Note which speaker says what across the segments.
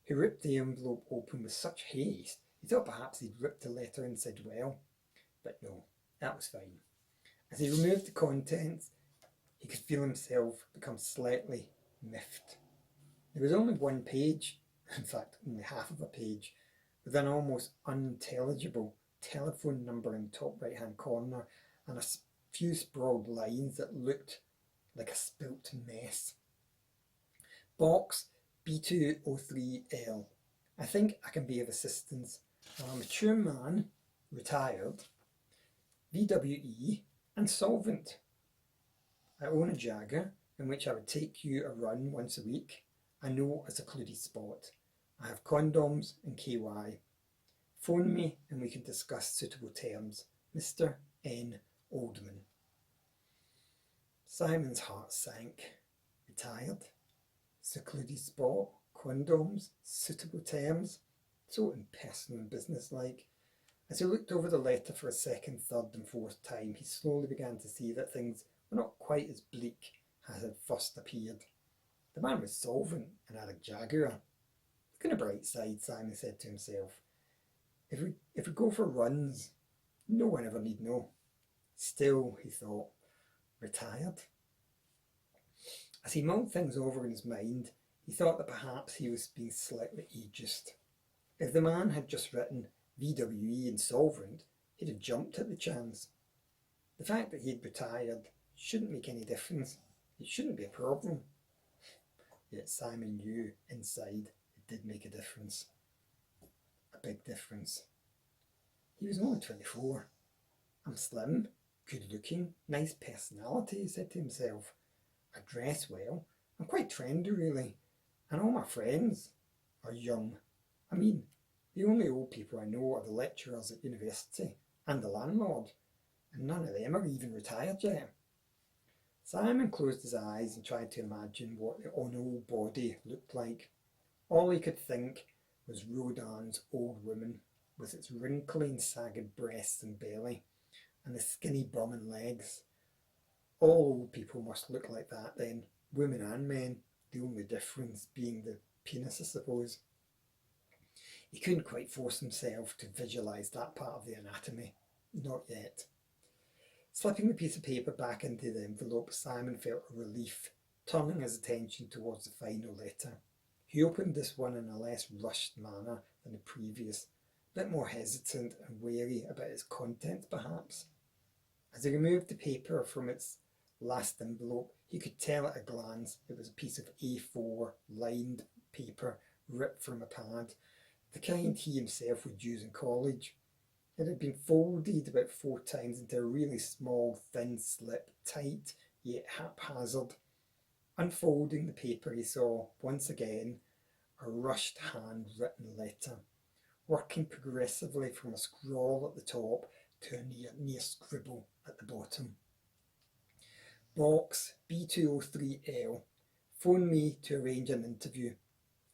Speaker 1: He ripped the envelope open with such haste he thought perhaps he'd ripped the letter and said well, but no, that was fine. As he removed the contents, he could feel himself become slightly miffed. There was only one page, in fact only half of a page, with an almost unintelligible telephone number in the top right hand corner and a few sprawled lines that looked like a spilt mess. Box B203L. I think I can be of assistance. I'm a mature man, retired, VWE, and solvent. I own a Jagger in which I would take you a run once a week. I know a secluded spot. I have condoms and KY. Phone me and we can discuss suitable terms. Mr. N. Oldman. Simon's heart sank. Retired? Secluded spot? Condoms? Suitable terms? So impersonal and businesslike. As he looked over the letter for a second, third and fourth time, he slowly began to see that things were not quite as bleak as had first appeared. The man was solvent and had a Jaguar. Look on the bright side, Simon said to himself. If we go for runs, no one ever need know. Still, he thought, retired? As he mulled things over in his mind, he thought that perhaps he was being slightly ageist. If the man had just written VWE insolvent, he'd have jumped at the chance. The fact that he'd retired shouldn't make any difference. It shouldn't be a problem. Yet Simon knew inside it did make a difference. A big difference. He was only 24. I'm slim, good looking, nice personality, he said to himself. I dress well. I'm quite trendy really. And all my friends are young. I mean, the only old people I know are the lecturers at university and the landlord, and none of them are even retired yet. Simon closed his eyes and tried to imagine what the old body looked like. All he could think was Rodin's Old Woman, with its wrinkly and sagged breasts and belly, and the skinny bum and legs. All old people must look like that then, women and men, the only difference being the penis, I suppose. He couldn't quite force himself to visualise that part of the anatomy, not yet. Slipping the piece of paper back into the envelope, Simon felt a relief, turning his attention towards the final letter. He opened this one in a less rushed manner than the previous, a bit more hesitant and wary about its contents perhaps. As he removed the paper from its last envelope, he could tell at a glance it was a piece of A4 lined paper ripped from a pad, the kind he himself would use in college. It had been folded about 4 times into a really small, thin slip, tight yet haphazard. Unfolding the paper, he saw, once again, a rushed hand-written letter, working progressively from a scrawl at the top to a near scribble at the bottom. Box B203L. Phone me to arrange an interview.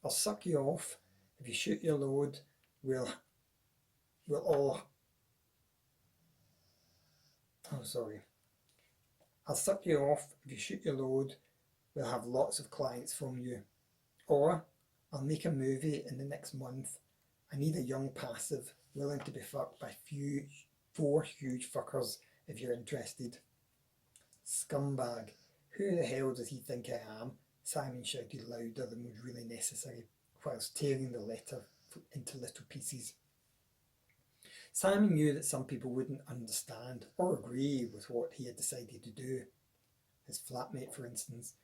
Speaker 1: I'll suck you off. If you shoot your load, we'll all... Oh, sorry. I'll suck you off. If you shoot your load, we'll have lots of clients from you. Or I'll make a movie in the next month. I need a young passive willing to be fucked by 4 huge fuckers if you're interested. Scumbag. Who the hell does he think I am? Simon shouted louder than was really necessary, whilst tearing the letter into little pieces. Simon knew that some people wouldn't understand or agree with what he had decided to do. His flatmate, for instance.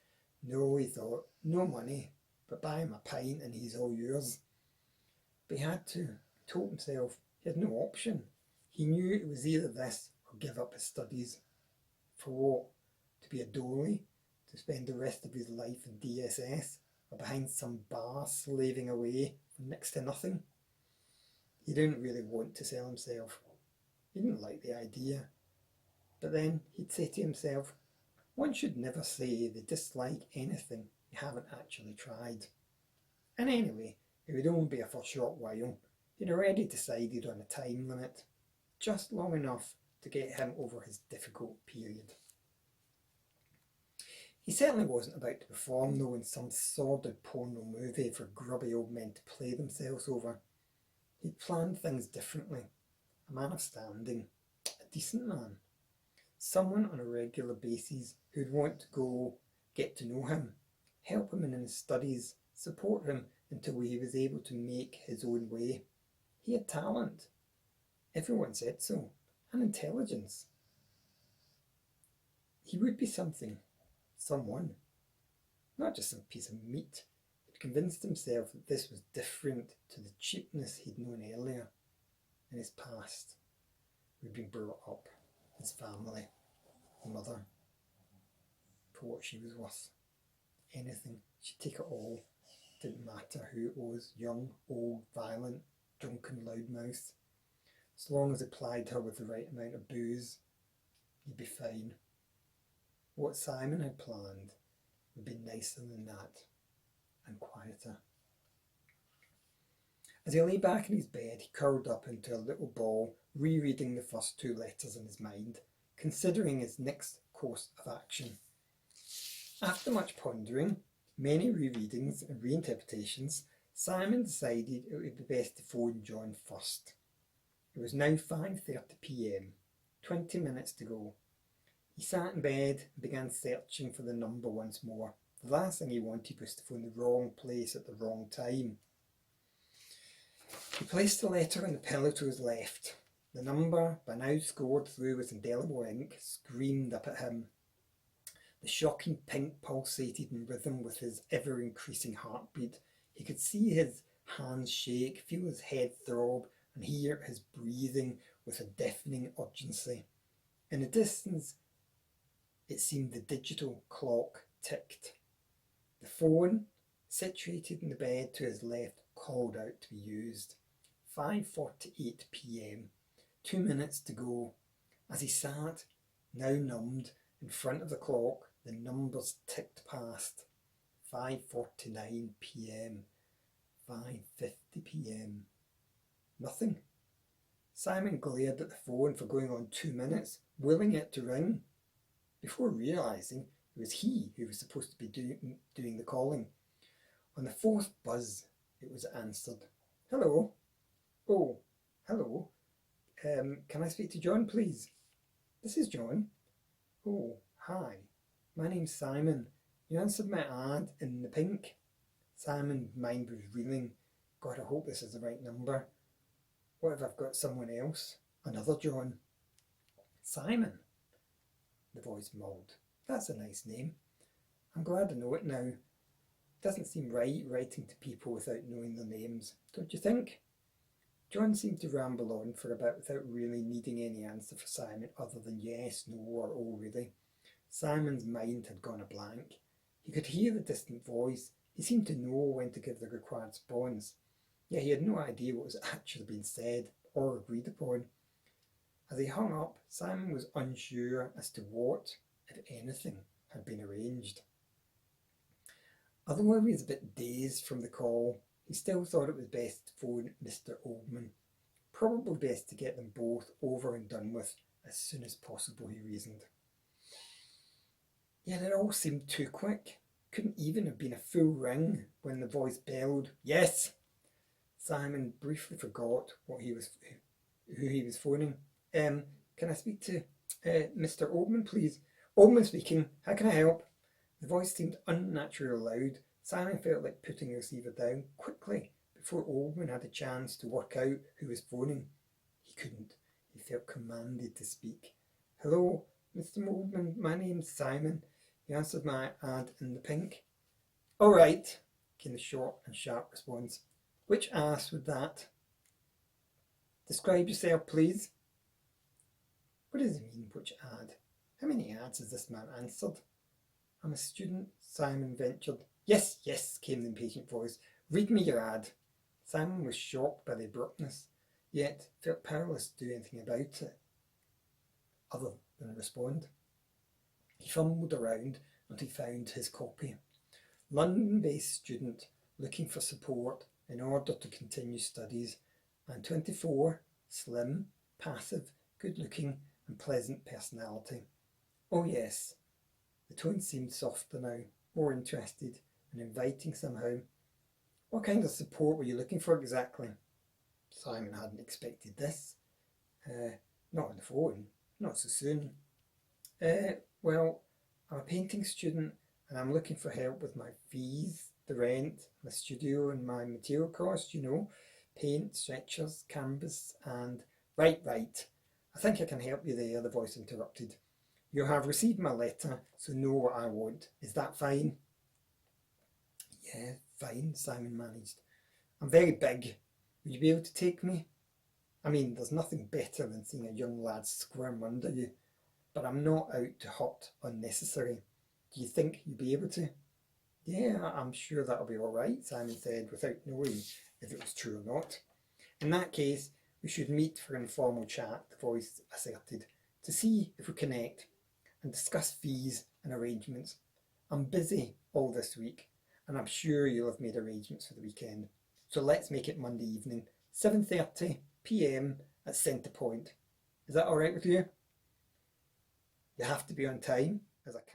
Speaker 1: No, he thought, no money, but buy him a pint and he's all yours. But he had to. He told himself he had no option. He knew it was either this or give up his studies. For what? To be a dolly? To spend the rest of his life in DSS? Or behind some bar slaving away for next to nothing? He didn't really want to sell himself. He didn't like the idea. But then he'd say to himself, one should never say they dislike anything you haven't actually tried. And anyway, it would only be for a short while. He'd already decided on a time limit, just long enough to get him over his difficult period. He certainly wasn't about to perform, though, in some sordid porno movie for grubby old men to play themselves over. He'd planned things differently. A man of standing, a decent man, someone on a regular basis who'd want to go get to know him, help him in his studies, support him until he was able to make his own way. He had talent. Everyone said so. And intelligence. He would be something. Someone. Not just some piece of meat. He'd convinced himself that this was different to the cheapness he'd known earlier in his past. He'd been brought up. His family. The mother. For what she was worth. Anything. She'd take it all. Didn't matter who it was. Young, old, violent, drunken loudmouth. As long as he plied her with the right amount of booze, he'd be fine. What Simon had planned would be nicer than that, and quieter. As he lay back in his bed, he curled up into a little ball, rereading the first two letters in his mind, considering his next course of action. After much pondering, many rereadings and reinterpretations, Simon decided it would be best to phone John first. It was now 5:30 p.m, 20 minutes to go. He sat in bed and began searching for the number once more. The last thing he wanted was to phone the wrong place at the wrong time. He placed the letter on the pillow to his left. The number, by now scored through with indelible ink, screamed up at him. The shocking pink pulsated in rhythm with his ever-increasing heartbeat. He could see his hands shake, feel his head throb, and hear his breathing with a deafening urgency. In the distance, it seemed the digital clock ticked. The phone, situated in the bed to his left, called out to be used. 5:48 p.m, 2 minutes to go. As he sat, now numbed, in front of the clock, the numbers ticked past. 5:49 p.m, 5:50 p.m. Nothing. Simon glared at the phone for going on 2 minutes, willing it to ring, before realising it was he who was supposed to be doing the calling. On the fourth buzz, it was answered. Hello. Oh, hello. Can I speak to John, please? This is John. Oh, hi. My name's Simon. You answered my ad in the pink. Simon's mind was reeling. God, I hope this is the right number. What if I've got someone else? Another John. Simon, the voice mulled. That's a nice name. I'm glad I know it now. It doesn't seem right writing to people without knowing their names, don't you think? John seemed to ramble on for a bit without really needing any answer for Simon other than yes, no, or oh really. Simon's mind had gone a blank. He could hear the distant voice. He seemed to know when to give the required response. Yet he had no idea what was actually being said or agreed upon. As he hung up, Simon was unsure as to what, if anything, had been arranged. Although he was a bit dazed from the call, he still thought it was best to phone Mr. Oldman. Probably best to get them both over and done with as soon as possible, he reasoned. Yet it all seemed too quick. Couldn't even have been a full ring when the voice bellowed, "Yes!" Simon briefly forgot who he was phoning. Can I speak to Mr. Oldman, please? Oldman speaking. How can I help? The voice seemed unnaturally loud. Simon felt like putting the receiver down quickly before Oldman had a chance to work out who was phoning. He couldn't. He felt commanded to speak. Hello, Mr. Oldman. My name's Simon. You answered my ad in the pink. All right, came the short and sharp response. Which ass was that? Describe yourself, please. What does it mean, which ad? How many ads has this man answered? I'm a student, Simon ventured. Yes, yes, came the impatient voice. Read me your ad. Simon was shocked by the abruptness, yet felt powerless to do anything about it, other than respond. He fumbled around until he found his copy. London-based student looking for support in order to continue studies, and 24, slim, passive, good-looking and pleasant personality. Oh yes, The tone seemed softer now, more interested and inviting somehow. What kind of support were you looking for exactly? Simon hadn't expected this. Not on the phone, not so soon. Well, I'm a painting student and I'm looking for help with my fees, the rent, my studio and my material costs, paint, stretchers, canvas and... Right. I think I can help you there, the voice interrupted. You have received my letter, so know what I want. Is that fine? Yeah, fine, Simon managed. I'm very big. Would you be able to take me? I mean, there's nothing better than seeing a young lad squirm under you, but I'm not out to hurt unnecessary. Do you think you'd be able to? Yeah, I'm sure that'll be all right, Simon said, without knowing if it was true or not. In that case, we should meet for informal chat, the voice asserted, to see if we connect and discuss fees and arrangements. I'm busy all this week, and I'm sure you'll have made arrangements for the weekend. So let's make it Monday evening, 7:30 p.m. at Centre Point. Is that all right with you? You have to be on time, as I can't